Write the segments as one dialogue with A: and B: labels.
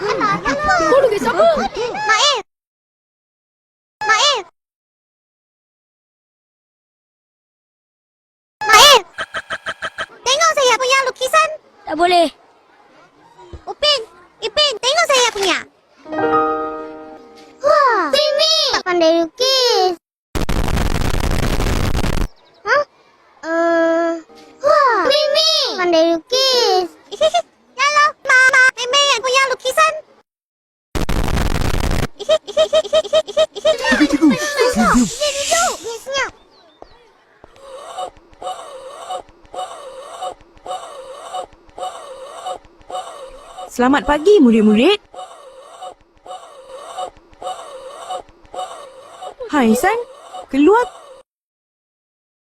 A: Tolong guys, apa?
B: Maif. Maif. Maif. Tengok saya punya lukisan.
A: Tak boleh.
B: Upin. Ipin, tengok saya punya. Wah. Mimi. Tak pandai lukis. Hah? Wah. Mimi. Pandai lukis. Yalah, Mama. Mimi yang punya lukisan.
C: Cikgu.
B: Duduk. Senyap.
D: Selamat pagi murid-murid. Hai San, keluar.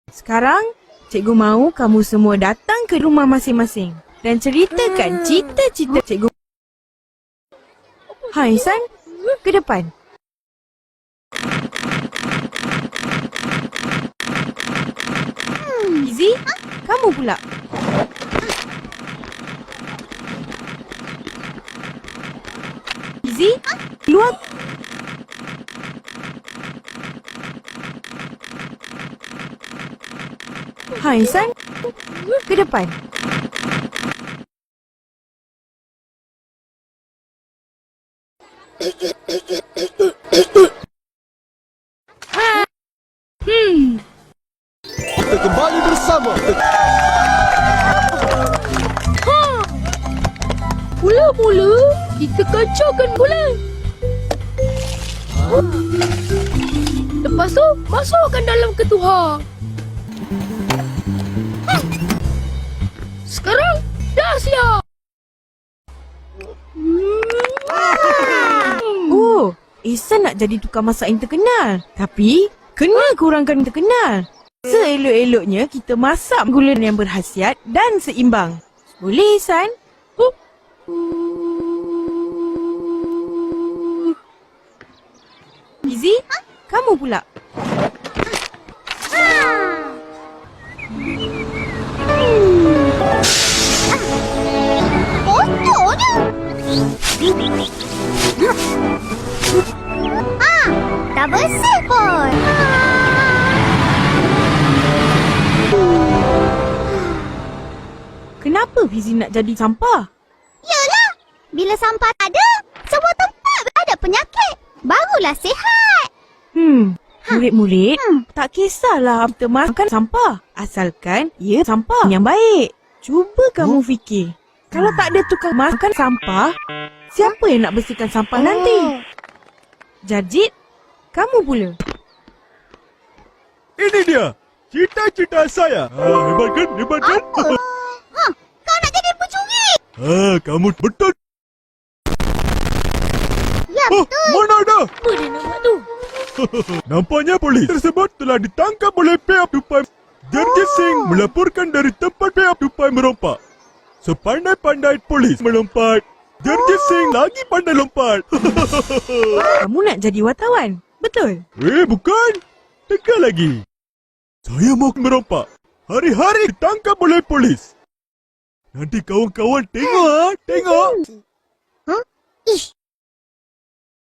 D: Sekarang, cikgu mahu kamu semua datang ke rumah masing-masing dan ceritakan cita-cita cikgu. Hai San, ke depan. Izzy, kamu pula. Izzy, keluar. Hai San, ke depan.
C: Kita kembali bersama.
A: Mula-mula, kita kacaukan bulan. Lepas tu, masukkan dalam ketuha. Sekarang, dah siap.
D: Oh, Ihsan nak jadi tukang masak yang terkenal. Tapi, kena kurangkan terkenal. Seelok-eloknya kita masak gula yang berkhasiat dan seimbang. Boleh Ihsan? Izzy, kamu pula.
B: Kotornya. Dah bersih pun.
D: Kenapa Fizi nak jadi sampah?
B: Yalah, bila sampah tak ada, semua tempat ada penyakit. Barulah sihat.
D: Murid-murid, tak kisahlah kita makan sampah. Asalkan ia sampah yang baik. Cuba kamu fikir. Kalau tak ada tukang makan sampah, siapa yang nak bersihkan sampah nanti? Jarjit, kamu pula.
C: Ini dia. Cita-cita saya. Hebat kan? Hebat kan?
B: Kau nak jadi pencuri?
C: Kamu betul.
B: Ya, betul.
C: Mana ada?
A: Apa dia nak buat tu?
C: Nampaknya polis tersebut telah ditangkap oleh pihak tupai. Jarjit Singh melaporkan dari tempat pihak tupai merompak. Sepandai-pandai polis melompat, Jarjit Singh lagi pandai lompat.
D: Kamu nak jadi wartawan, betul?
C: Bukan. Teka lagi. Saya mau merompak. Hari-hari ditangkap oleh polis. Nanti kawan-kawan tengok.
B: Ish,